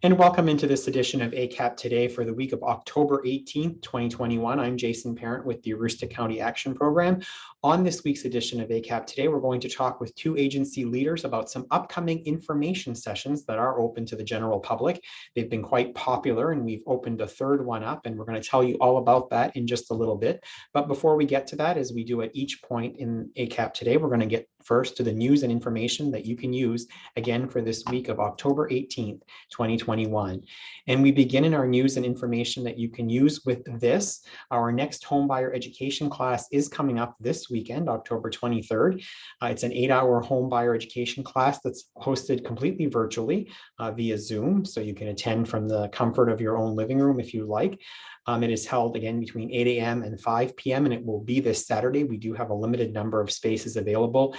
And welcome into this edition of ACAP Today for the week of October 18th, 2021. I'm Jason Parent with the Aroostook County Action Program. On this week's edition of ACAP Today, we're going to talk with two agency leaders about some upcoming information sessions that are open to the general public. They've been quite popular, and we've opened a third one up, and we're going to tell you all about that in just a little bit. But before we get to that, as we do at each point in ACAP Today, we're going to get first to the news and information that you can use again for this week of October 18th, 2021. And we begin in our news and information that you can use with this. Our next homebuyer education class is coming up this weekend, October 23rd. It's an 8-hour homebuyer education class that's hosted completely virtually via Zoom. So you can attend from the comfort of your own living room if you like. It is held again between 8 a.m. and 5 p.m. and it will be this Saturday. We do have a limited number of spaces available.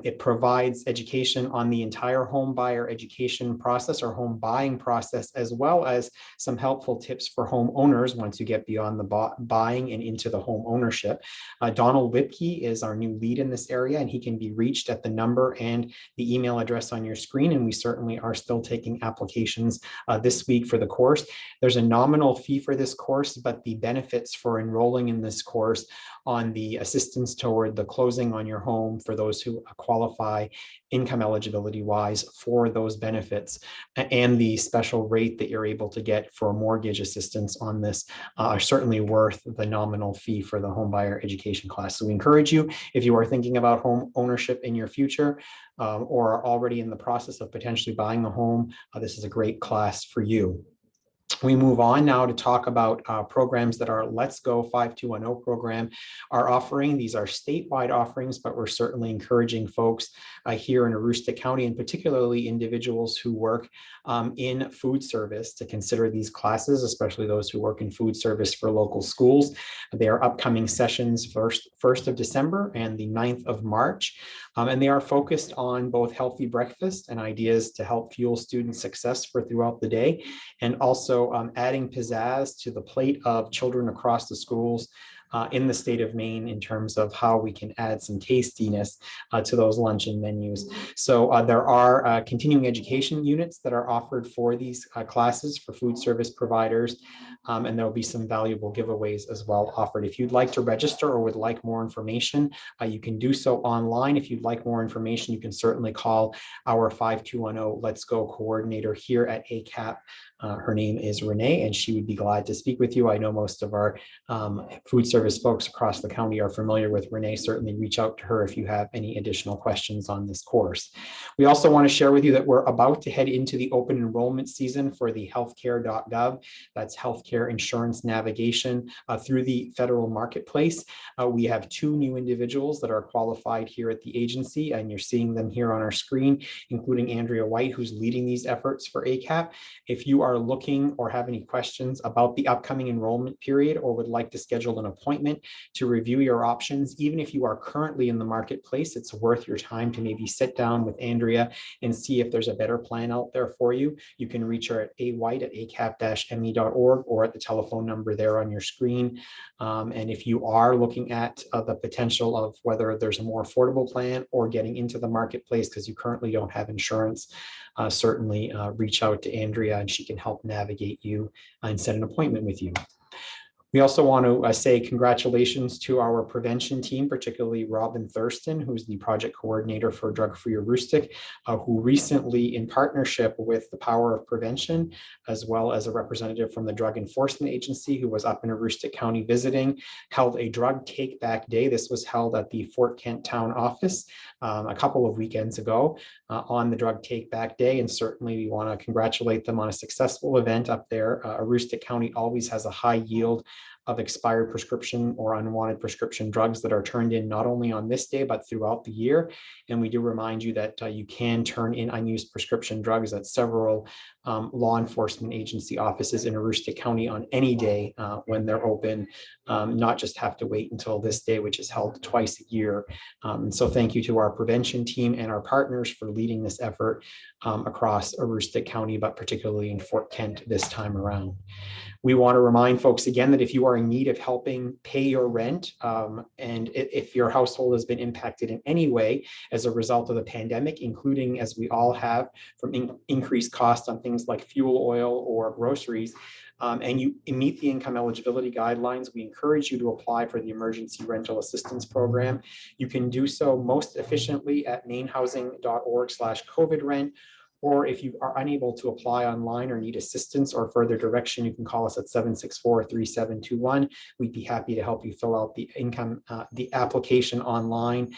It provides education on the entire home buyer education process or home buying process, as well as some helpful tips for homeowners once you get beyond the buying and into the home ownership. Donald Lipke is our new lead in this area, and he can be reached at the number and the email address on your screen. And we certainly are still taking applications this week for the course. There's a nominal fee for this course, but the benefits for enrolling in this course on the assistance toward the closing on your home for those who qualify income eligibility wise for those benefits and the special rate that you're able to get for mortgage assistance on this are certainly worth the nominal fee for the home buyer education class. So we encourage you, if you are thinking about home ownership in your future or are already in the process of potentially buying a home, this is a great class for you. We move on now to talk about programs that our Let's Go 5210 program are offering. These are statewide offerings, but we're certainly encouraging folks here in Aroostook County, and particularly individuals who work in food service, to consider these classes, especially those who work in food service for local schools. They are upcoming sessions 1st of December and the 9th of March. And they are focused on both healthy breakfast and ideas to help fuel student success for throughout the day, and also adding pizzazz to the plate of children across the schools in the state of Maine in terms of how we can add some tastiness to those luncheon menus. So there are continuing education units that are offered for these classes for food service providers, and there will be some valuable giveaways as well offered. If you'd like to register or would like more information, you can do so online. If you'd like more information, you can certainly call our 5210 Let's Go coordinator here at ACAP. Her name is Renee, and she would be glad to speak with you. I know most of our food service folks across the county are familiar with Renee. Certainly reach out to her if you have any additional questions on this course. We also want to share with you that we're about to head into the open enrollment season for the healthcare.gov. That's healthcare insurance navigation through the federal marketplace. We have 2 new individuals that are qualified here at the agency, and you're seeing them here on our screen, including Andrea White, who's leading these efforts for ACAP. If you are looking or have any questions about the upcoming enrollment period or would like to schedule an appointment to review your options, even if you are currently in the marketplace, it's worth your time to maybe sit down with Andrea and see if there's a better plan out there for you. You can reach her at awhite@acap-me.org or at the telephone number there on your screen. And if you are looking at the potential of whether there's a more affordable plan or getting into the marketplace because you currently don't have insurance, certainly reach out to Andrea and she can help navigate you and set an appointment with you. We also want to say congratulations to our prevention team, particularly Robin Thurston, who's the project coordinator for Drug Free Aroostook, who recently, in partnership with the Power of Prevention, as well as a representative from the Drug Enforcement Agency who was up in Aroostook County visiting, held a drug take back day. This was held at the Fort Kent Town office a couple of weekends ago on the drug take back day. And certainly we want to congratulate them on a successful event up there. Aroostook County always has a high yield of expired prescription or unwanted prescription drugs that are turned in not only on this day, but throughout the year. And we do remind you that you can turn in unused prescription drugs at several law enforcement agency offices in Aroostook County on any day when they're open, not just have to wait until this day, which is held twice a year. And so thank you to our prevention team and our partners for leading this effort across Aroostook County, but particularly in Fort Kent this time around. We want to remind folks again that if you are are in need of helping pay your rent, and if your household has been impacted in any way as a result of the pandemic, including, as we all have, from increased costs on things like fuel oil or groceries, and you meet the income eligibility guidelines, we encourage you to apply for the Emergency Rental Assistance Program. You can do so most efficiently at mainhousing.org/COVID-rent, or if you are unable to apply online or need assistance or further direction, you can call us at 764-3721. We'd be happy to help you fill out the application online.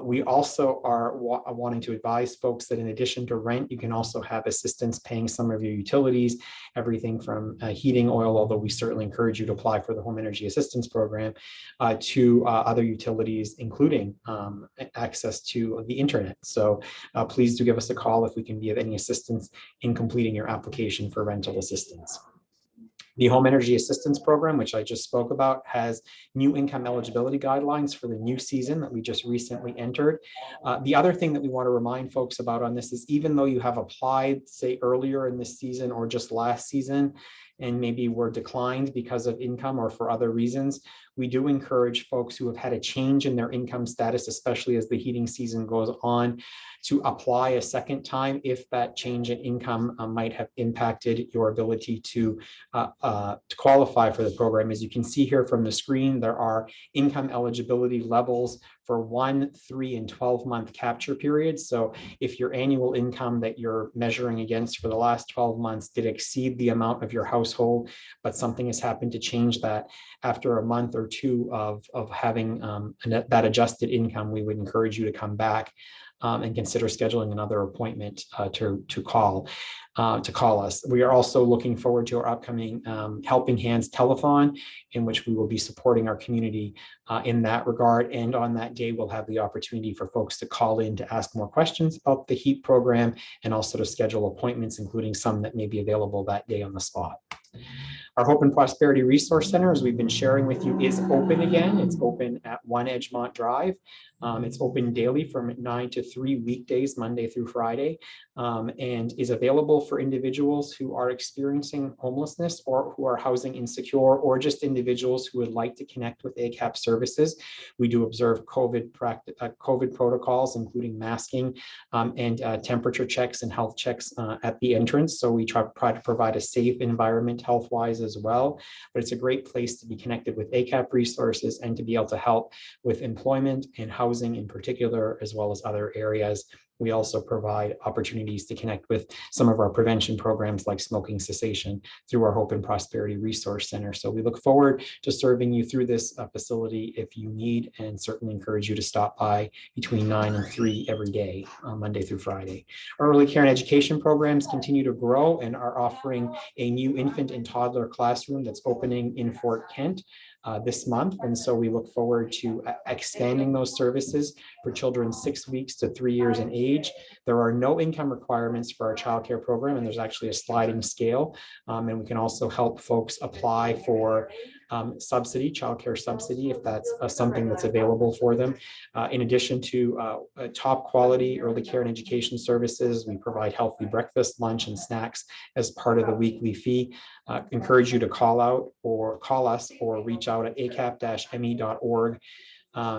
We also are wanting to advise folks that in addition to rent, you can also have assistance paying some of your utilities, everything from heating oil, although we certainly encourage you to apply for the Home Energy Assistance Program, to other utilities, including access to the internet. So please do give us a call if we can be of any assistance in completing your application for rental assistance. The Home Energy Assistance Program, which I just spoke about, has new income eligibility guidelines for the new season that we just recently entered. The other thing that we want to remind folks about on this is, even though you have applied, say, earlier in this season or just last season, and maybe were declined because of income or for other reasons, we do encourage folks who have had a change in their income status, especially as the heating season goes on, to apply a second time if that change in income might have impacted your ability to qualify for the program. As you can see here from the screen, there are income eligibility levels for 1, 3, and 12-month capture periods. So if your annual income that you're measuring against for the last 12 months did exceed the amount of your household, but something has happened to change that after a month or two of having that adjusted income, we would encourage you to come back and consider scheduling another appointment to call us. We are also looking forward to our upcoming Helping Hands telethon, in which we will be supporting our community in that regard. And on that day, we'll have the opportunity for folks to call in to ask more questions about the HEAP program, and also to schedule appointments, including some that may be available that day on the spot. Our Hope and Prosperity Resource Center, as we've been sharing with you, is open again. It's open at 1 Edgemont Drive. It's open daily from 9 to 3 weekdays, Monday through Friday, and is available for individuals who are experiencing homelessness or who are housing insecure, or just individuals who would like to connect with ACAP Services. We do observe COVID protocols, including masking and temperature checks and health checks at the entrance. So we try to provide a safe environment health-wise as well. But it's a great place to be connected with ACAP resources and to be able to help with employment and housing in particular, as well as other areas. We also provide opportunities to connect with some of our prevention programs like smoking cessation through our Hope and Prosperity Resource Center. So we look forward to serving you through this facility if you need, and certainly encourage you to stop by between 9 and 3 every day, Monday through Friday. Our early care and education programs continue to grow and are offering a new infant and toddler classroom that's opening in Fort Kent this month. And so we look forward to expanding those services for children 6 weeks to 3 years in age. There are no income requirements for our childcare program, and there's actually a sliding scale. And we can also help folks apply for subsidy, childcare subsidy, if that's something that's available for them. In addition to top quality early care and education services, we provide healthy breakfast, lunch, and snacks as part of the weekly fee. Encourage you to call us or reach out at acap-me.org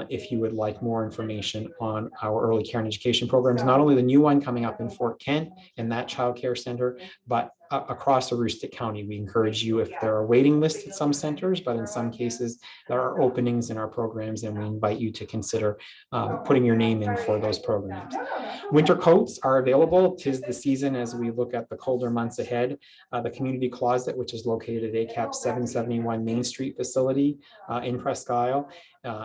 if you would like more information on our early care and education programs, not only the new one coming up in Fort Kent and that child care center, but across Aroostook County. We encourage you, if there are waiting lists at some centers, but in some cases there are openings in our programs, and we invite you to consider putting your name in for those programs. Winter coats are available. 'Tis the season as we look at the colder months ahead. The community closet, which is located at ACAP 771 Main Street facility in Presque Isle,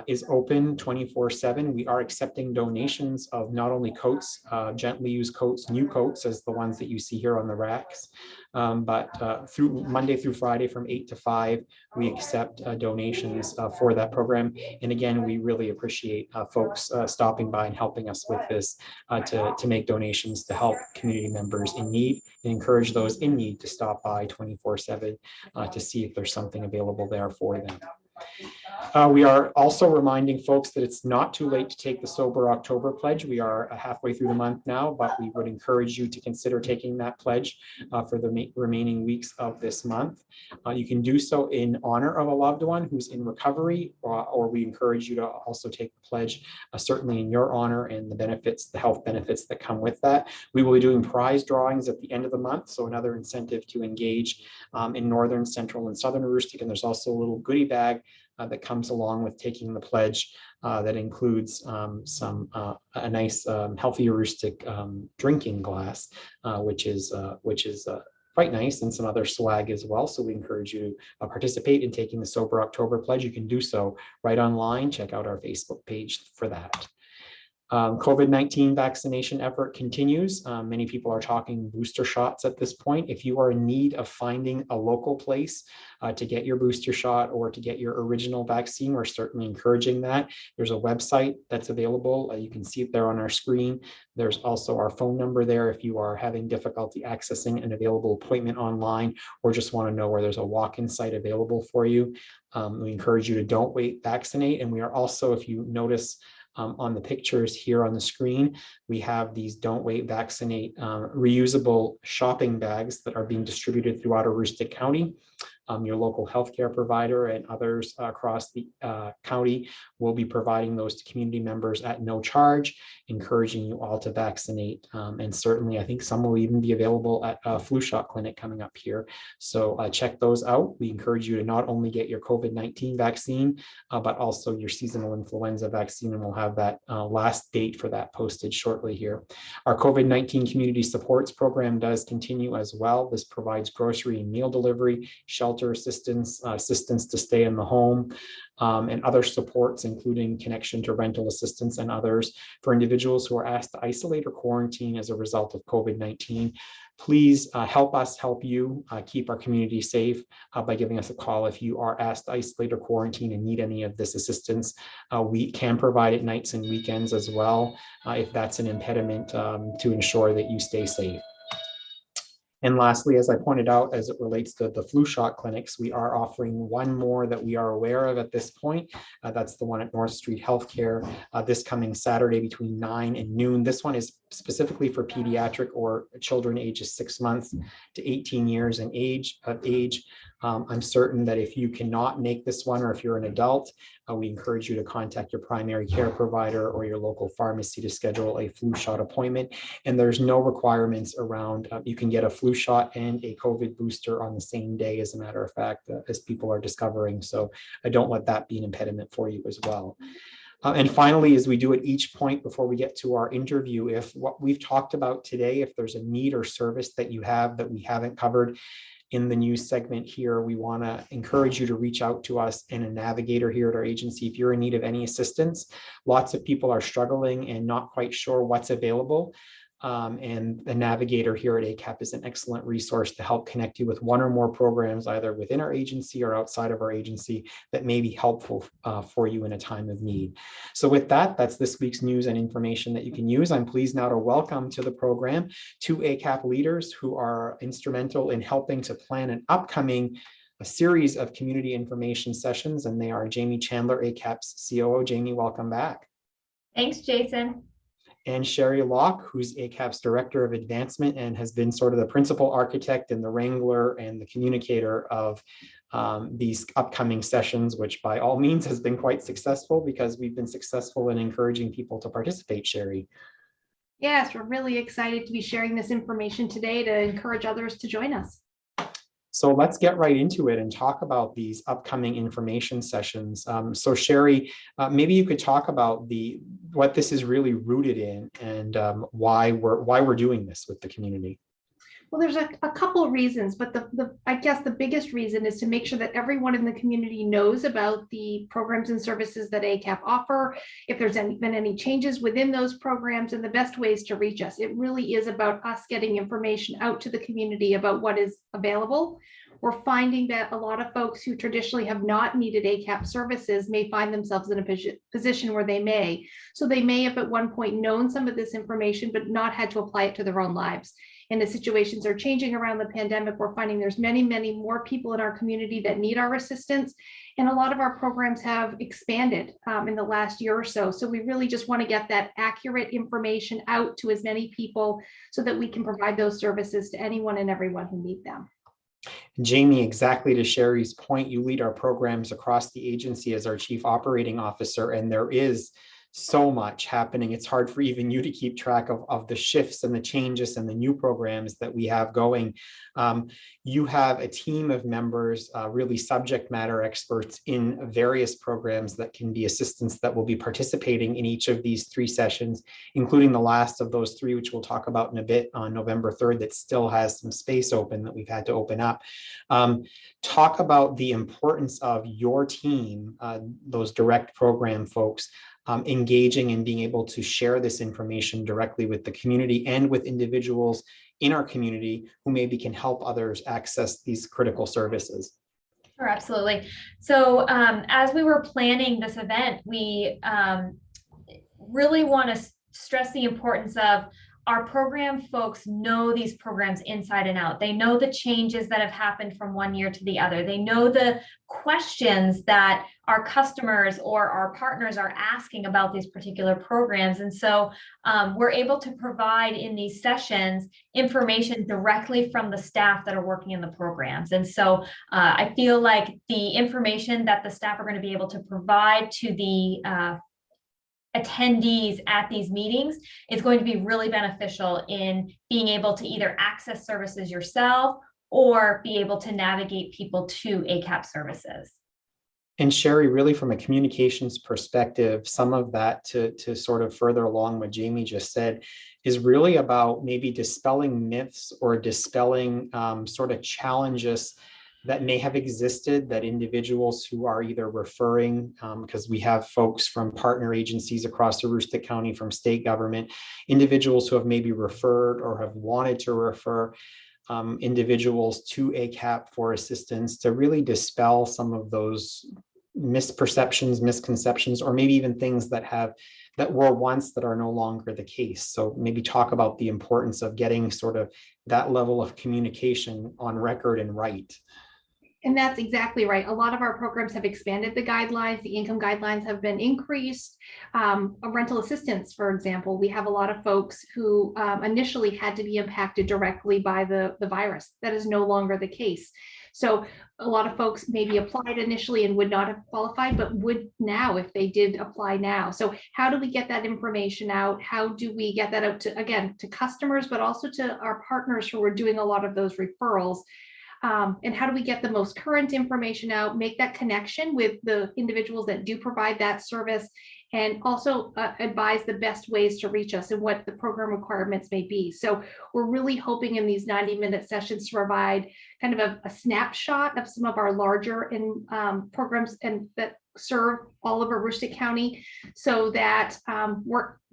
is open 24/7. We are accepting donations of not only coats, gently used coats, new coats as the ones that you see here on the racks, but through Monday through Friday from 8 to 5, we accept donations for that program. And again, we really appreciate folks stopping by and helping us with this to make donations to help community members in need, and encourage those in need to stop by 24/7 to see if there's something available there for them. We are also reminding folks that it's not too late to take the Sober October pledge. We are halfway through the month now, but we would encourage you to consider taking that pledge for the remaining weeks of this month. You can do so in honor of a loved one who's in recovery, or we encourage you to also take the pledge certainly in your honor and the benefits, the health benefits that come with that. We will be doing prize drawings at the end of the month, so another incentive to engage in Northern, Central, and Southern Aroostook. And there's also a little goodie bag that comes along with taking the pledge that includes a nice healthy Aroostook drinking glass, which is quite nice, and some other swag as well. So we encourage you to participate in taking the Sober October pledge. You can do so right online. Check out our Facebook page for that. COVID-19 vaccination effort continues. Many people are talking booster shots at this point. If you are in need of finding a local place to get your booster shot or to get your original vaccine, we're certainly encouraging that. There's a website that's available. You can see it there on our screen. There's also our phone number there if you are having difficulty accessing an available appointment online or just want to know where there's a walk-in site available for you. We encourage you to don't wait, vaccinate. And we are also, if you notice, on the pictures here on the screen, we have these Don't Wait, Vaccinate reusable shopping bags that are being distributed throughout Aroostook County. Your local healthcare provider and others across the county will be providing those to community members at no charge, encouraging you all to vaccinate. And certainly, I think some will even be available at a flu shot clinic coming up here. So check those out. We encourage you to not only get your COVID-19 vaccine, but also your seasonal influenza vaccine, and we'll have that last date for that posted shortly here. Our COVID-19 community supports program does continue as well. This provides grocery and meal delivery, shelter assistance, assistance to stay in the home, and other supports, including connection to rental assistance and others for individuals who are asked to isolate or quarantine as a result of COVID-19. Please help us help you keep our community safe by giving us a call if you are asked to isolate or quarantine and need any of this assistance. We can provide it nights and weekends as well if that's an impediment to ensure that you stay safe. And lastly, as I pointed out, as it relates to the flu shot clinics, we are offering one more that we are aware of at this point. That's the one at North Street Healthcare this coming Saturday between 9 and noon. This one is specifically for pediatric or children ages 6 months to 18 years in age. I'm certain that if you cannot make this one, or if you're an adult, we encourage you to contact your primary care provider or your local pharmacy to schedule a flu shot appointment. And there's no requirements around, you can get a flu shot and a COVID booster on the same day, as a matter of fact, as people are discovering. So don't let that be an impediment for you as well. And finally, as we do at each point before we get to our interview, if what we've talked about today, if there's a need or service that you have that we haven't covered in the news segment here, we want to encourage you to reach out to us and a navigator here at our agency if you're in need of any assistance. Lots of people are struggling and not quite sure what's available. And the navigator here at ACAP is an excellent resource to help connect you with one or more programs, either within our agency or outside of our agency, that may be helpful for you in a time of need. So with that, that's this week's news and information that you can use. I'm pleased now to welcome to the program two ACAP leaders who are instrumental in helping to plan an upcoming series of community information sessions, and they are Jamie Chandler, ACAP's COO. Jamie, welcome back. Thanks, Jason. And Sherry Locke, who's ACAP's Director of Advancement and has been sort of the principal architect and the wrangler and the communicator of these upcoming sessions, which by all means has been quite successful because we've been successful in encouraging people to participate, Sherry. Yes, we're really excited to be sharing this information today to encourage others to join us. So let's get right into it and talk about these upcoming information sessions. So Sherry, maybe you could talk about what this is really rooted in and why we're doing this with the community. Well, there's a couple of reasons, but I guess the biggest reason is to make sure that everyone in the community knows about the programs and services that ACAP offer, if there's been any changes within those programs, and the best ways to reach us. It really is about us getting information out to the community about what is available. We're finding that a lot of folks who traditionally have not needed ACAP services may find themselves in a position where they may. So they may have at one point known some of this information, but not had to apply it to their own lives. and as situations are changing around the pandemic, we're finding there's many, many more people in our community that need our assistance. And a lot of our programs have expanded in the last year or so. So we really just want to get that accurate information out to as many people so that we can provide those services to anyone and everyone who need them. Jamie, exactly to Sherry's point, you lead our programs across the agency as our Chief Operating Officer, and there is so much happening. It's hard for even you to keep track of the shifts and the changes and the new programs that we have going. You have a team of members, really subject matter experts in various programs that can be assistants that will be participating in each of these 3 sessions, including the last of those 3, which we'll talk about in a bit on November 3rd, that still has some space open that we've had to open up. Talk about the importance of your team, those direct program folks, engaging and being able to share this information directly with the community and with individuals in our community who maybe can help others access these critical services. Sure, absolutely. So as we were planning this event, we really want to stress the importance of our program folks know these programs inside and out. They know the changes that have happened from one year to the other. They know the questions that our customers or our partners are asking about these particular programs. And so we're able to provide in these sessions information directly from the staff that are working in the programs. And so I feel like the information that the staff are going to be able to provide to the attendees at these meetings is going to be really beneficial in being able to either access services yourself or be able to navigate people to ACAP services. And Sherry, really from a communications perspective, some of that to sort of further along what Jamie just said is really about maybe dispelling myths or dispelling sort of challenges that may have existed, that individuals who are either referring, because we have folks from partner agencies across Aroostook County, from state government, individuals who have maybe referred or have wanted to refer individuals to ACAP for assistance, to really dispel some of those misperceptions, misconceptions, or maybe even things that were once that are no longer the case. So maybe talk about the importance of getting sort of that level of communication on record and right. And that's exactly right. A lot of our programs have expanded the guidelines. The income guidelines have been increased. Rental assistance, for example, we have a lot of folks who initially had to be impacted directly by the virus. That is no longer the case. So a lot of folks maybe applied initially and would not have qualified, but would now if they did apply now. So how do we get that information out? How do we get that out to, again, to customers, but also to our partners who are doing a lot of those referrals? And how do we get the most current information out, make that connection with the individuals that do provide that service, and also advise the best ways to reach us and what the program requirements may be. So we're really hoping in these 90-minute sessions to provide kind of a snapshot of some of our larger programs and that serve all of Aroostook County, so that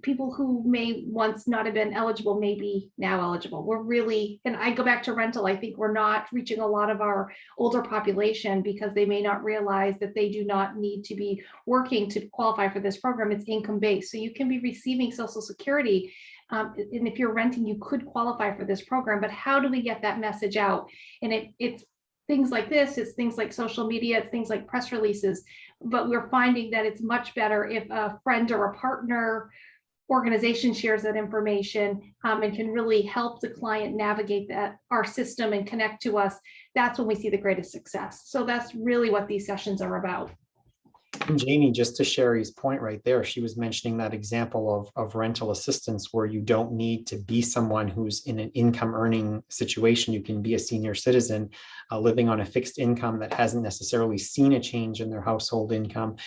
people who may once not have been eligible may be now eligible. We're really, and I go back to rental, I think we're not reaching a lot of our older population because they may not realize that they do not need to be working to qualify for this program. It's income based. So you can be receiving Social Security. And if you're renting, you could qualify for this program, but how do we get that message out? And it's things like this, it's things like social media, it's things like press releases, but we're finding that it's much better if a friend or a partner organization shares that information and can really help the client navigate our system and connect to us. That's when we see the greatest success. So that's really what these sessions are about. And Jamie, just to Sherry's point right there, she was mentioning that example of rental assistance where you don't need to be someone who's in an income earning situation. You can be a senior citizen living on a fixed income that hasn't necessarily seen a change in their household income,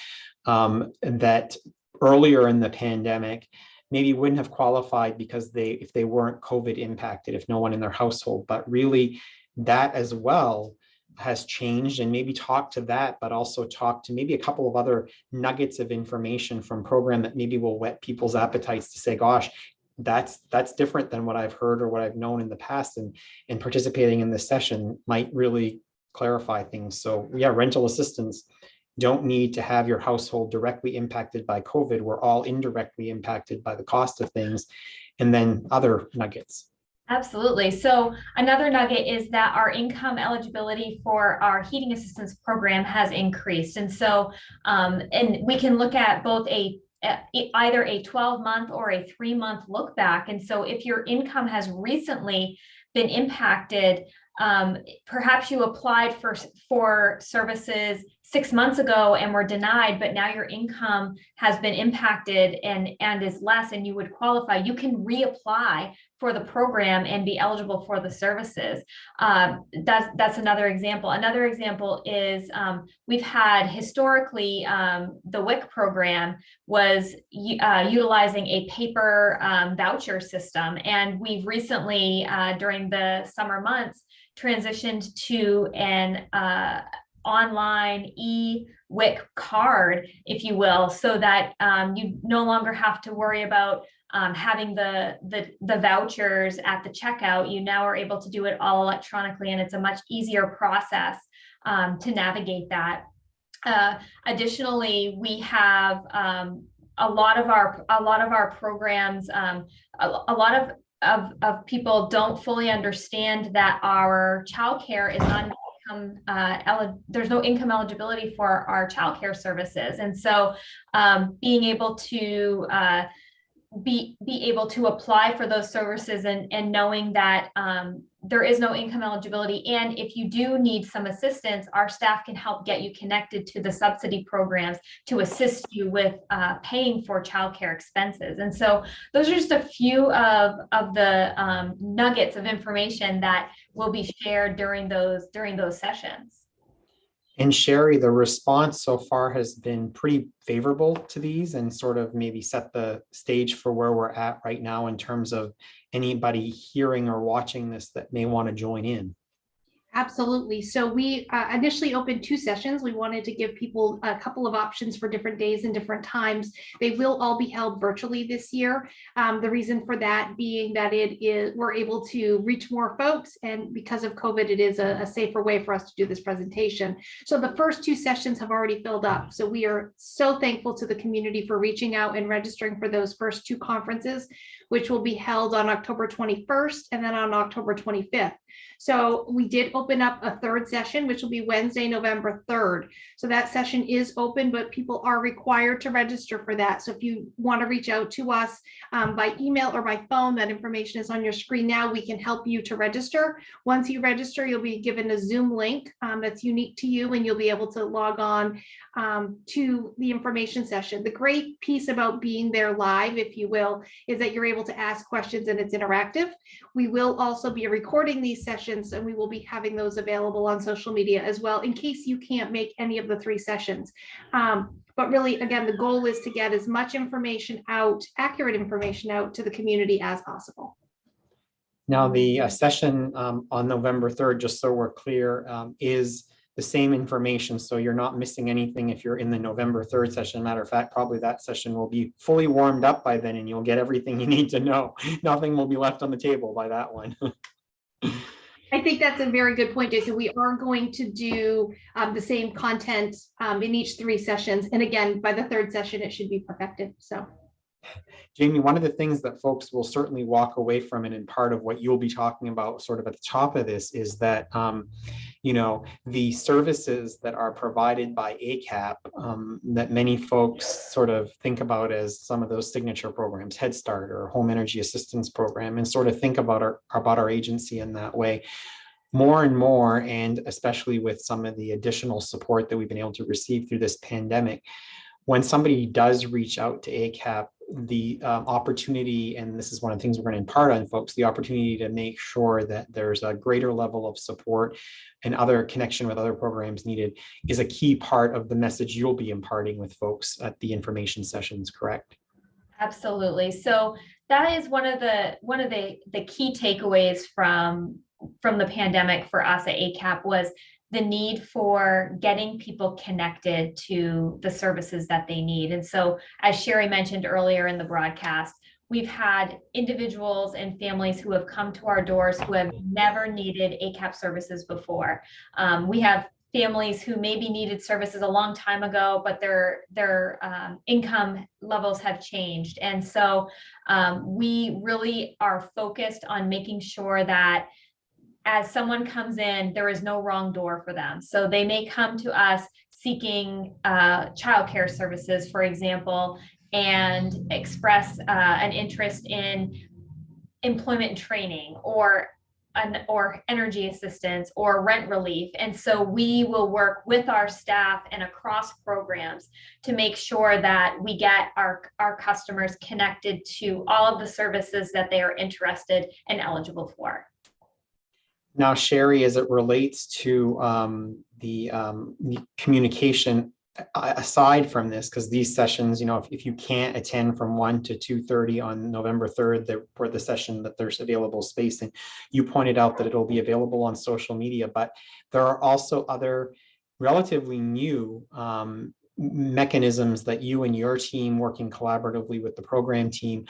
that earlier in the pandemic maybe wouldn't have qualified because if they weren't COVID impacted, if no one in their household, but really that as well has changed. And maybe talk to that, but also talk to maybe a couple of other nuggets of information from program that maybe will whet people's appetites to say, gosh, that's different than what I've heard or what I've known in the past, and participating in this session might really clarify things. So yeah, rental assistance, don't need to have your household directly impacted by COVID. We're all indirectly impacted by the cost of things. And then other nuggets. Absolutely. So another nugget is that our income eligibility for our heating assistance program has increased. And so, and we can look at both either a 12-month or a 3-month look back. And so if your income has recently been impacted, perhaps you applied for services 6 months ago and were denied, but now your income has been impacted and is less and you would qualify, you can reapply for the program and be eligible for the services. That's another example. Another example is we've had historically the WIC program was utilizing a paper voucher system, and we've recently during the summer months transitioned to an online e-WIC card, if you will, so that you no longer have to worry about having the vouchers at the checkout. You now are able to do it all electronically, and it's a much easier process to navigate that. Additionally, we have a lot of our programs, a lot of people don't fully understand that our childcare is not there's no income eligibility for our childcare services. And so being able to be able to apply for those services and knowing that there is no income eligibility. And if you do need some assistance, our staff can help get you connected to the subsidy programs to assist you with paying for childcare expenses. And so those are just a few of the nuggets of information that will be shared during those sessions. And Sherry, the response so far has been pretty favorable to these and sort of maybe set the stage for where we're at right now in terms of anybody hearing or watching this that may want to join in. Absolutely. So we initially opened 2 sessions. We wanted to give people a couple of options for different days and different times. They will all be held virtually this year. The reason for that being that we're able to reach more folks, and because of COVID, it is a safer way for us to do this presentation. So the first 2 sessions have already filled up. So we are so thankful to the community for reaching out and registering for those first 2 conferences, which will be held on October 21st and then on October 25th. So we did open up a 3rd session, which will be Wednesday, November 3rd. So that session is open, but people are required to register for that. So if you want to reach out to us by email or by phone, that information is on your screen now. We can help you to register. Once you register, you'll be given a Zoom link that's unique to you, and you'll be able to log on to the information session. The great piece about being there live, if you will, is that you're able to ask questions and it's interactive. We will also be recording these sessions, and we will be having those available on social media as well in case you can't make any of the 3 sessions. But really, again, the goal is to get as much information out, accurate information out to the community as possible. Now, the session on November 3rd, just so we're clear, is the same information. So you're not missing anything if you're in the November 3rd session. Matter of fact, probably that session will be fully warmed up by then and you'll get everything you need to know. Nothing will be left on the table by that one. I think that's a very good point, Jason. We are going to do the same content in each 3 sessions. And again, by the 3rd session, it should be perfected. So, Jamie, one of the things that folks will certainly walk away from, and part of what you'll be talking about sort of at the top of this, is that, you know, the services that are provided by ACAP that many folks sort of think about as some of those signature programs, Head Start or Home Energy Assistance Program, and sort of think about our agency in that way. More and more, and especially with some of the additional support that we've been able to receive through this pandemic, when somebody does reach out to ACAP, the opportunity, and this is one of the things we're going to impart on folks, the opportunity to make sure that there's a greater level of support and other connection with other programs needed is a key part of the message you'll be imparting with folks at the information sessions, correct? Absolutely. So that is one of the key takeaways from the pandemic for us at ACAP was the need for getting people connected to the services that they need. And so, as Sherry mentioned earlier in the broadcast, we've had individuals and families who have come to our doors who have never needed ACAP services before. We have families who maybe needed services a long time ago, but their income levels have changed. And so we really are focused on making sure that as someone comes in, there is no wrong door for them. So they may come to us seeking childcare services, for example, and express an interest in employment and training or energy assistance or rent relief. And so we will work with our staff and across programs to make sure that we get our customers connected to all of the services that they are interested and eligible for. Now, Sherry, as it relates to the communication aside from this, because these sessions, if you can't attend from 1 to 2:30 on November 3rd, for the session that there's available spacing, you pointed out that it'll be available on social media, but there are also other relatively new mechanisms that you and your team, working collaboratively with the program team,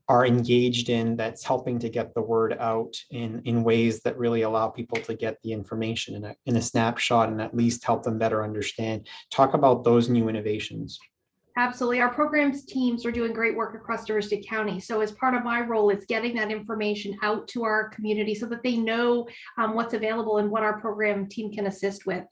are engaged in, that's helping to get the word out in ways that really allow people to get the information in a snapshot and at least help them better understand. Talk about those new innovations. Absolutely. Our programs teams are doing great work across Aroostook County. So as part of my role, it's getting that information out to our community so that they know what's available and what our program team can assist with.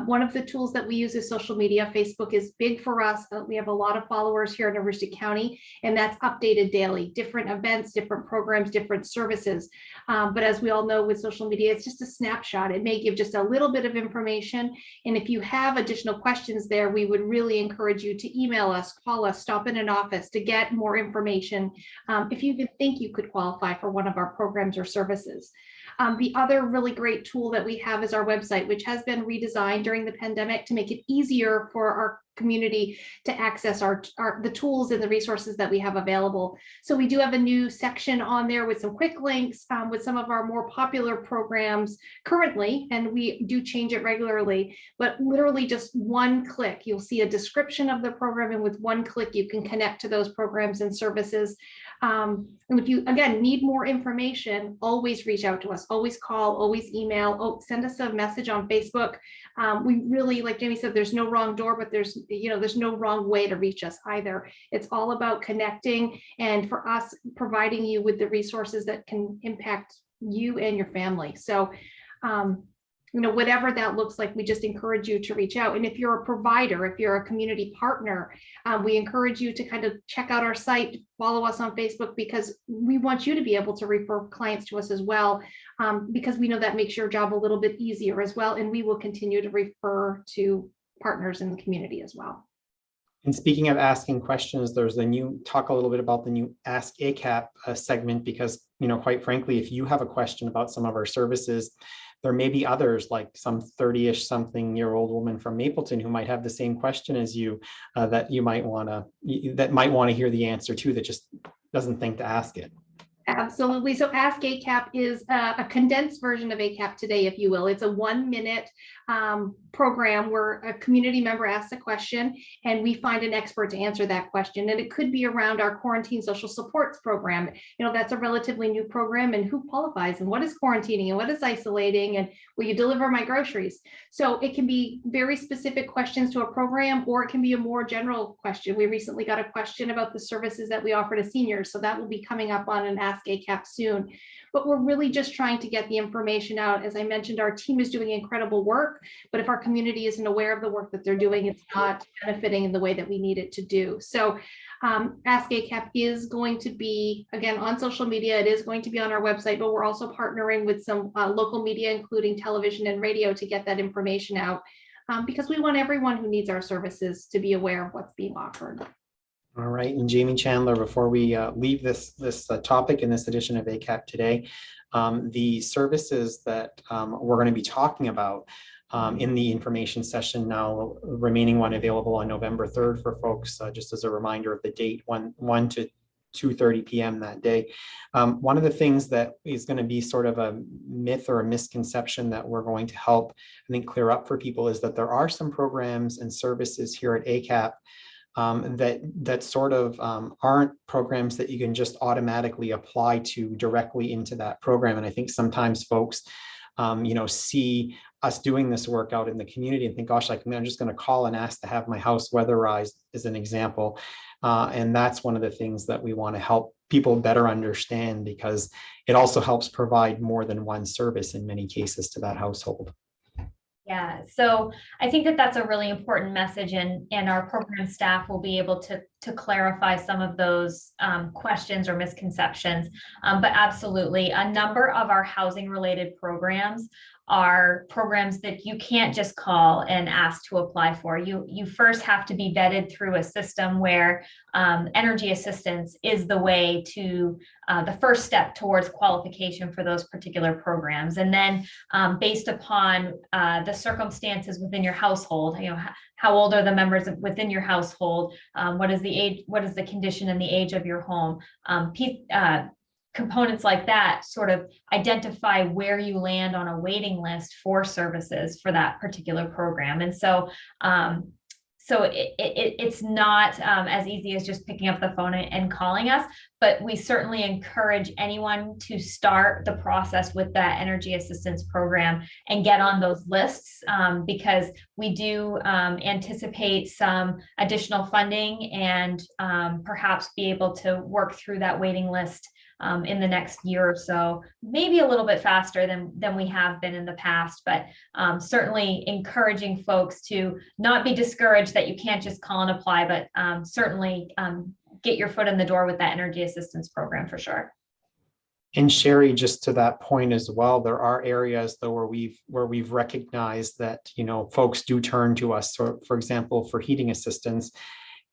One of the tools that we use is social media. Facebook is big for us. We have a lot of followers here in Aroostook County, and that's updated daily, different events, different programs, different services. But as we all know with social media, it's just a snapshot. It may give just a little bit of information. And if you have additional questions there, we would really encourage you to email us, call us, stop in an office to get more information if you even think you could qualify for one of our programs or services. The other really great tool that we have is our website, which has been redesigned during the pandemic to make it easier for our community to access the tools and the resources that we have available. So we do have a new section on there with some quick links with some of our more popular programs currently, and we do change it regularly, but literally just one click, you'll see a description of the program, and with one click, you can connect to those programs and services. And if you, again, need more information, always reach out to us, always call, always email, send us a message on Facebook. We really, like Jamie said, there's no wrong door, but there's no wrong way to reach us either. It's all about connecting, and for us, providing you with the resources that can impact you and your family. So, whatever that looks like, we just encourage you to reach out. And if you're a provider, if you're a community partner, we encourage you to kind of check out our site, follow us on Facebook, because we want you to be able to refer clients to us as well, because we know that makes your job a little bit easier as well. And we will continue to refer to partners in the community as well. And speaking of asking questions, there's talk a little bit about the new Ask ACAP segment, because, quite frankly, if you have a question about some of our services, there may be others, like some 30-ish something year old woman from Mapleton who might have the same question as you, that might want to hear the answer to, that just doesn't think to ask it. Absolutely. So Ask ACAP is a condensed version of ACAP Today, if you will. It's a 1-minute program where a community member asks a question and we find an expert to answer that question. And it could be around our quarantine social supports program. That's a relatively new program, and who qualifies, and what is quarantining, and what is isolating, and will you deliver my groceries? So it can be very specific questions to a program, or it can be a more general question. We recently got a question about the services that we offer to seniors. So that will be coming up on an Ask ACAP soon. But we're really just trying to get the information out. As I mentioned, our team is doing incredible work, but if our community isn't aware of the work that they're doing, it's not benefiting in the way that we need it to do. So Ask ACAP is going to be, again, on social media. It is going to be on our website, but we're also partnering with some local media, including television and radio, to get that information out, because we want everyone who needs our services to be aware of what's being offered. All right, and Jamie Chandler, before we leave this topic in this edition of ACAP Today, the services that we're going to be talking about in the information session now, remaining one available on November 3rd for folks, just as a reminder of the date, 1 to 2:30 p.m. that day. One of the things that is going to be sort of a myth or a misconception that we're going to help, I think, clear up for people is that there are some programs and services here at ACAP that sort of aren't programs that you can just automatically apply to directly into that program. And I think sometimes folks see us doing this work out in the community and think, gosh, like, I'm just going to call and ask to have my house weatherized, as an example. And that's one of the things that we want to help people better understand, because it also helps provide more than one service in many cases to that household. Yeah, so I think that that's a really important message, and our program staff will be able to clarify some of those questions or misconceptions. But absolutely, a number of our housing related programs are programs that you can't just call and ask to apply for. You first have to be vetted through a system where energy assistance is the way to the first step towards qualification for those particular programs. And then based upon the circumstances within your household, how old are the members within your household? What is the age? What is the condition and the age of your home? Components like that sort of identify where you land on a waiting list for services for that particular program. And so it's not as easy as just picking up the phone and calling us, but we certainly encourage anyone to start the process with that energy assistance program and get on those lists, because we do anticipate some additional funding and perhaps be able to work through that waiting list in the next year or so, maybe a little bit faster than we have been in the past, but certainly encouraging folks to not be discouraged that you can't just call and apply, but certainly get your foot in the door with that energy assistance program for sure. And Sherry, just to that point as well, there are areas though where we've recognized that folks do turn to us, so for example, for heating assistance.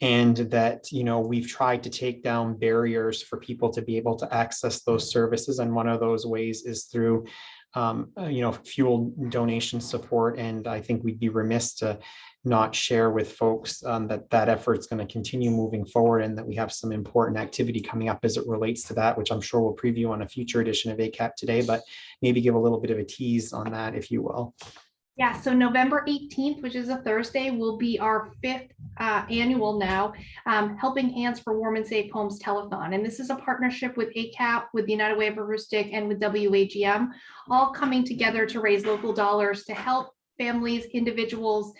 And that, we've tried to take down barriers for people to be able to access those services. And one of those ways is through, fuel donation support. And I think we'd be remiss to not share with folks that effort's going to continue moving forward, and that we have some important activity coming up as it relates to that, which I'm sure we'll preview on a future edition of ACAP Today, but maybe give a little bit of a tease on that, if you will. Yeah, so November 18th, which is a Thursday, will be our 5th annual now Helping Hands for Warm and Safe Homes Telethon. And this is a partnership with ACAP, with the United Way of Aroostook, and with WAGM, all coming together to raise local dollars to help families, individuals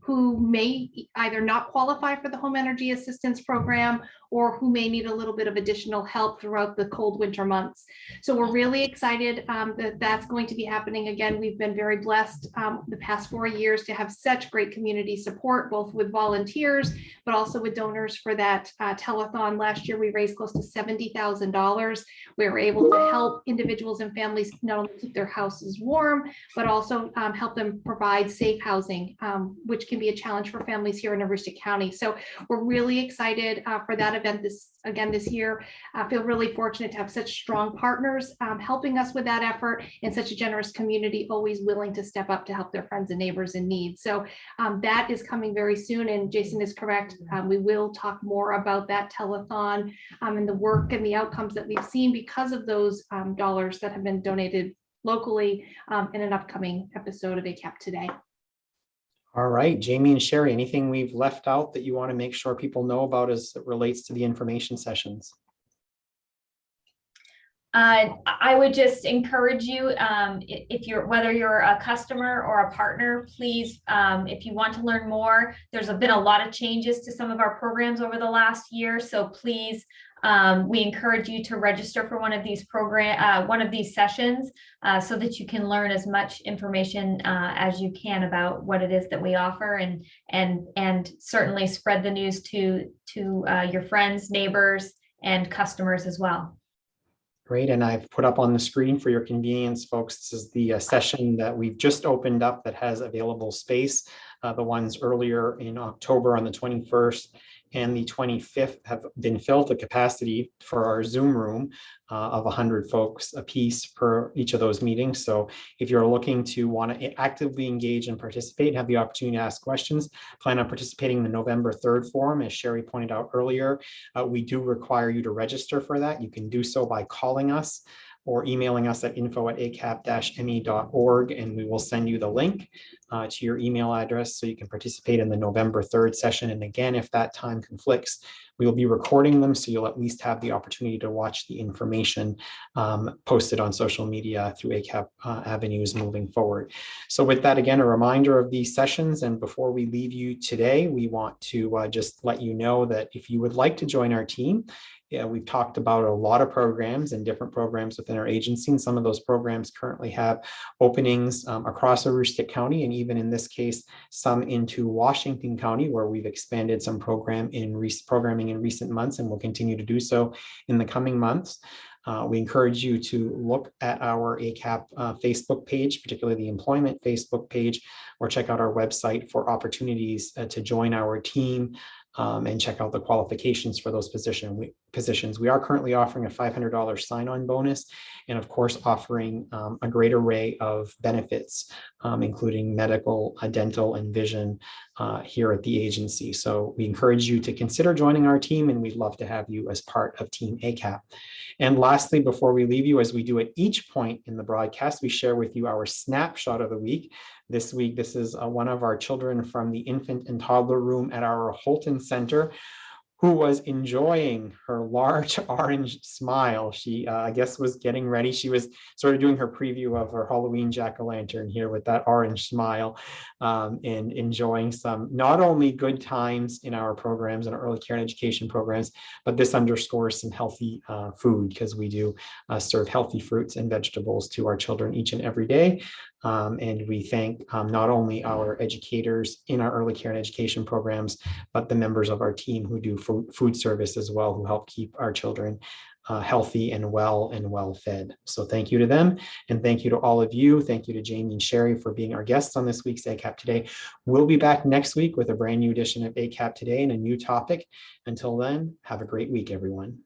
who may either not qualify for the home energy assistance program or who may need a little bit of additional help throughout the cold winter months. So we're really excited that that's going to be happening again. We've been very blessed the past 4 years to have such great community support, both with volunteers, but also with donors for that telethon. Last year, we raised close to $70,000. We were able to help individuals and families not only keep their houses warm, but also help them provide safe housing, which can be a challenge for families here in Aroostook County. So we're really excited for that event this year. I feel really fortunate to have such strong partners helping us with that effort, and such a generous community always willing to step up to help their friends and neighbors in need. So that is coming very soon, and Jason is correct. We will talk more about that telethon and the work and the outcomes that we've seen because of those dollars that have been donated locally in an upcoming episode of ACAP Today. All right, Jamie and Sherry, anything we've left out that you want to make sure people know about as it relates to the information sessions? I would just encourage you, whether you're a customer or a partner, please, if you want to learn more, there's been a lot of changes to some of our programs over the last year. So please, we encourage you to register for one of these sessions so that you can learn as much information as you can about what it is that we offer, and certainly spread the news to your friends, neighbors, and customers as well. Great, and I've put up on the screen for your convenience, folks, this is the session that we've just opened up that has available space. The ones earlier in October on the 21st and the 25th have been filled to capacity for our Zoom room of 100 folks a piece per each of those meetings. So if you're looking to want to actively engage and participate, have the opportunity to ask questions, plan on participating in the November 3rd forum. As Sherry pointed out earlier, we do require you to register for that. You can do so by calling us or emailing us at info@acap-me.org, and we will send you the link to your email address so you can participate in the November 3rd session. And again, if that time conflicts, we will be recording them, so you'll at least have the opportunity to watch the information posted on social media through ACAP avenues moving forward. So with that, again, a reminder of these sessions. And before we leave you today, we want to just let you know that if you would like to join our team, we've talked about a lot of programs and different programs within our agency, and some of those programs currently have openings across Aroostook County, and even in this case, some into Washington County, where we've expanded some programming in recent months and will continue to do so in the coming months. We encourage you to look at our ACAP Facebook page, particularly the employment Facebook page, or check out our website for opportunities to join our team and check out the qualifications for those positions. We are currently offering a $500 sign-on bonus, and of course offering a great array of benefits, including medical, dental, and vision here at the agency. So we encourage you to consider joining our team, and we'd love to have you as part of Team ACAP. And lastly, before we leave you, as we do at each point in the broadcast, we share with you our snapshot of the week. This week, this is one of our children from the infant and toddler room at our Holton Center, who was enjoying her large orange smile. She, I guess, was getting ready. She was sort of doing her preview of her Halloween jack-o'-lantern here with that orange smile, and enjoying some not only good times in our programs and our early care and education programs, but this underscores some healthy food, because we do serve healthy fruits and vegetables to our children each and every day. And we thank not only our educators in our early care and education programs, but the members of our team who do food service as well, who help keep our children healthy and well fed. So thank you to them, and thank you to all of you. Thank you to Jamie and Sherry for being our guests on this week's ACAP Today. We'll be back next week with a brand new edition of ACAP Today and a new topic. Until then, have a great week, everyone.